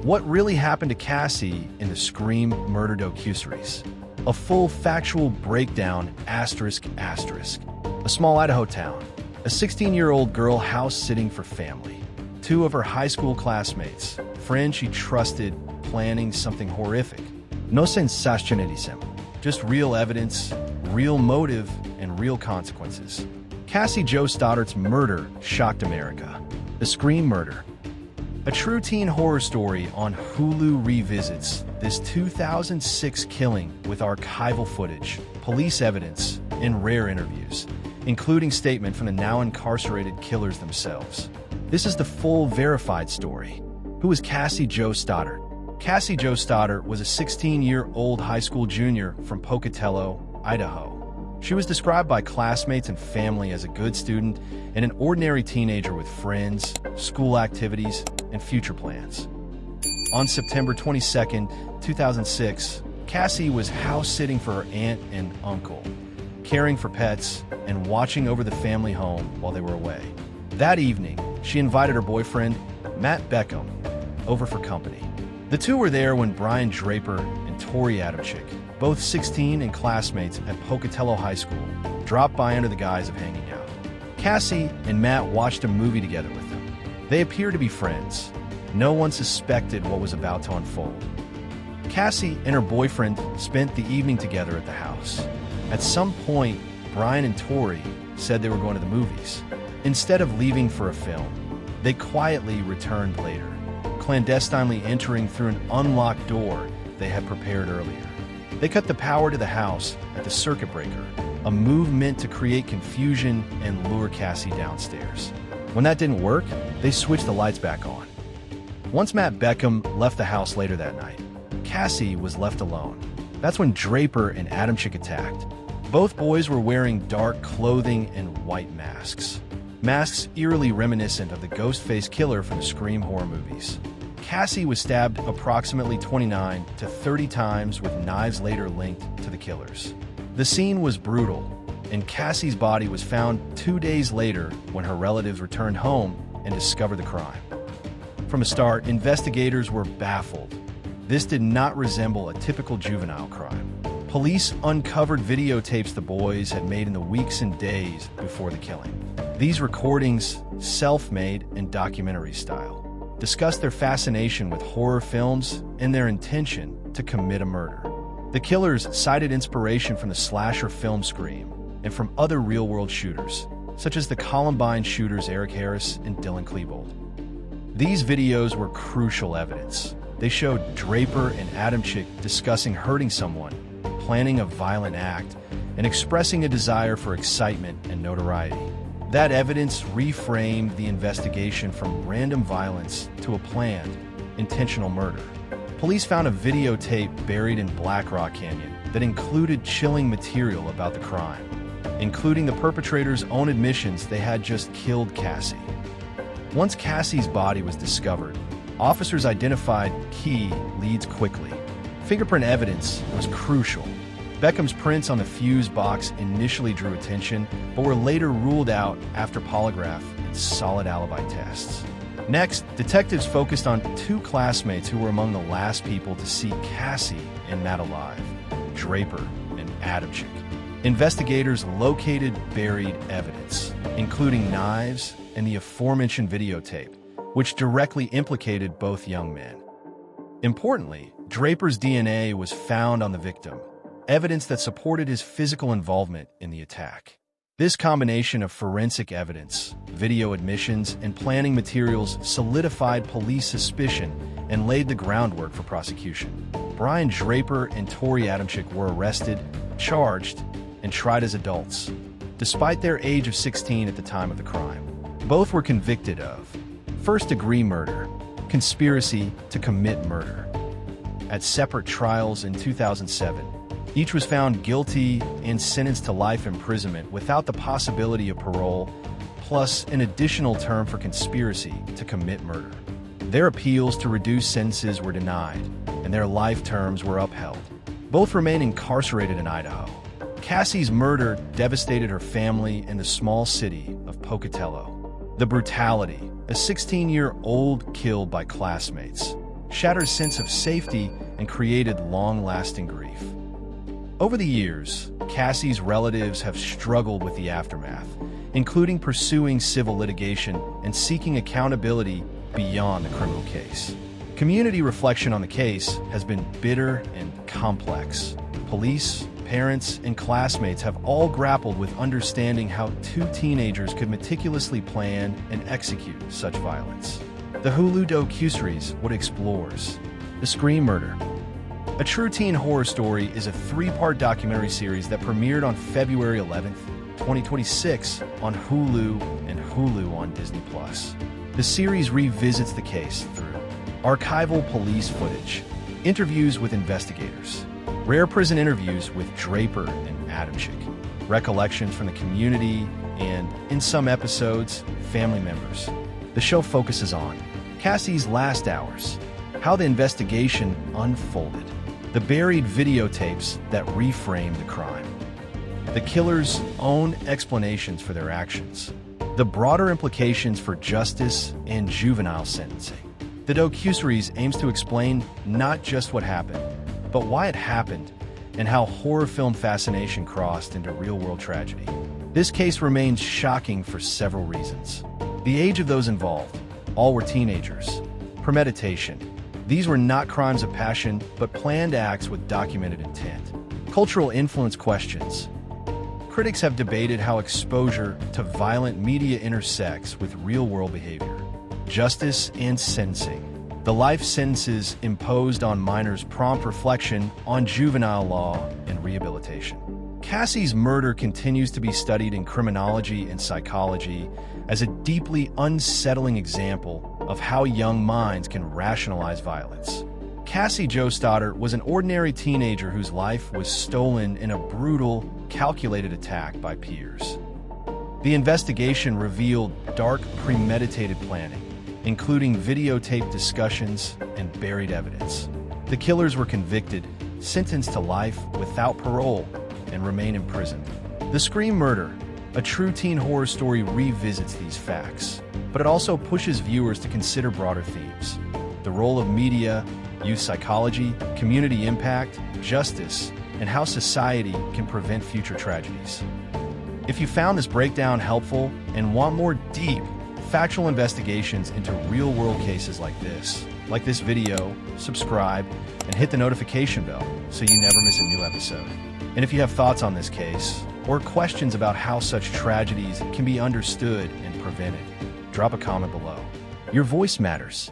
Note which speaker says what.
Speaker 1: What really happened to Cassie in the Scream Murder Docuseries? A full factual breakdown, asterisk. A small Idaho town. A 16-year-old girl house-sitting for family. Two of her high school classmates, friends she trusted, planning something horrific. No sensationalism, just real evidence, real motive, and real consequences. Cassie Jo Stoddart's murder shocked America. The Scream Murder. A true teen horror story on Hulu revisits this 2006 killing with archival footage, police evidence, and rare interviews, including statement from the now incarcerated killers themselves. This is the full verified story. Who was Cassie Jo Stoddart? Cassie Jo Stoddart was a 16-year-old high school junior from Pocatello, Idaho. She was described by classmates and family as a good student and an ordinary teenager with friends, school activities, and future plans. On September 22, 2006, Cassie was house-sitting for her aunt and uncle, caring for pets, and watching over the family home while they were away. That evening, she invited her boyfriend, Matt Beckham, over for company. The two were there when Brian Draper and Tori Adamczyk, both 16 and classmates at Pocatello High School, dropped by under the guise of hanging out. Cassie and Matt watched a movie together with them. They appeared to be friends. No one suspected what was about to unfold. Cassie and her boyfriend spent the evening together at the house. At some point, Brian and Tori said they were going to the movies. Instead of leaving for a film, they quietly returned later, clandestinely entering through an unlocked door they had prepared earlier. They cut the power to the house at the circuit breaker, a move meant to create confusion and lure Cassie downstairs. When that didn't work, they switched the lights back on. Once Matt Beckham left the house later that night, Cassie was left alone. That's when Draper and Adamczyk attacked. Both boys were wearing dark clothing and white masks. Masks eerily reminiscent of the ghost-faced killer from the Scream horror movies. Cassie was stabbed approximately 29 to 30 times with knives later linked to the killers. The scene was brutal, and Cassie's body was found 2 days later when her relatives returned home and discovered the crime. From the start, investigators were baffled. This did not resemble a typical juvenile crime. Police uncovered videotapes the boys had made in the weeks and days before the killing. These recordings, self-made and documentary style, discussed their fascination with horror films and their intention to commit a murder. The killers cited inspiration from the slasher film Scream and from other real-world shooters, such as the Columbine shooters Eric Harris and Dylan Klebold. These videos were crucial evidence. They showed Draper and Adamczyk discussing hurting someone, planning a violent act, and expressing a desire for excitement and notoriety. That evidence reframed the investigation from random violence to a planned, intentional murder. Police found a videotape buried in Black Rock Canyon that included chilling material about the crime, including the perpetrator's own admissions they had just killed Cassie. Once Cassie's body was discovered, officers identified key leads quickly. Fingerprint evidence was crucial. Beckham's prints on the fuse box initially drew attention, but were later ruled out after polygraph and solid alibi tests. Next, detectives focused on two classmates who were among the last people to see Cassie and Matt alive, Draper and Adamczyk. Investigators located buried evidence, including knives and the aforementioned videotape, which directly implicated both young men. Importantly, Draper's DNA was found on the victim, evidence that supported his physical involvement in the attack. This combination of forensic evidence, video admissions, and planning materials solidified police suspicion and laid the groundwork for prosecution. Brian Draper and Tori Adamczyk were arrested, charged, and tried as adults, despite their age of 16 at the time of the crime. Both were convicted of first-degree murder, conspiracy to commit murder. At separate trials in 2007, each was found guilty and sentenced to life imprisonment without the possibility of parole, plus an additional term for conspiracy to commit murder. Their appeals to reduce sentences were denied, and their life terms were upheld. Both remain incarcerated in Idaho. Cassie's murder devastated her family and the small city of Pocatello. The brutality, a 16-year-old killed by classmates, shattered sense of safety and created long-lasting grief. Over the years, Cassie's relatives have struggled with the aftermath, including pursuing civil litigation and seeking accountability beyond the criminal case. Community reflection on the case has been bitter and complex. Police, parents, and classmates have all grappled with understanding how two teenagers could meticulously plan and execute such violence. The Hulu Docuseries explores the Scream Murder. A true teen horror story is a three-part documentary series that premiered on February 11th, 2026 on Hulu and Hulu on Disney+. The series revisits the case through archival police footage, interviews with investigators, rare prison interviews with Draper and Adamczyk, recollections from the community, and, in some episodes, family members. The show focuses on Cassie's last hours, how the investigation unfolded, the buried videotapes that reframed the crime, the killer's own explanations for their actions, the broader implications for justice and juvenile sentencing. The docuseries aims to explain not just what happened, but why it happened and how horror film fascination crossed into real-world tragedy. This case remains shocking for several reasons. The age of those involved, all were teenagers. Premeditation. These were not crimes of passion, but planned acts with documented intent. Cultural influence questions. Critics have debated how exposure to violent media intersects with real-world behavior. Justice and sentencing. The life sentences imposed on minors prompt reflection on juvenile law and rehabilitation. Cassie's murder continues to be studied in criminology and psychology as a deeply unsettling example of how young minds can rationalize violence. Cassie Joestarter was an ordinary teenager whose life was stolen in a brutal, calculated attack by peers. The investigation revealed dark, premeditated planning, including videotaped discussions and buried evidence. The killers were convicted, sentenced to life without parole, and remain imprisoned. The Scream Murder, a true teen horror story, revisits these facts, but it also pushes viewers to consider broader themes: the role of media, youth psychology, community impact, justice, and how society can prevent future tragedies. If you found this breakdown helpful and want more deep, factual investigations into real-world cases like this video, subscribe, and hit the notification bell so you never miss a new episode. And if you have thoughts on this case, or questions about how such tragedies can be understood and prevented, drop a comment below. Your voice matters.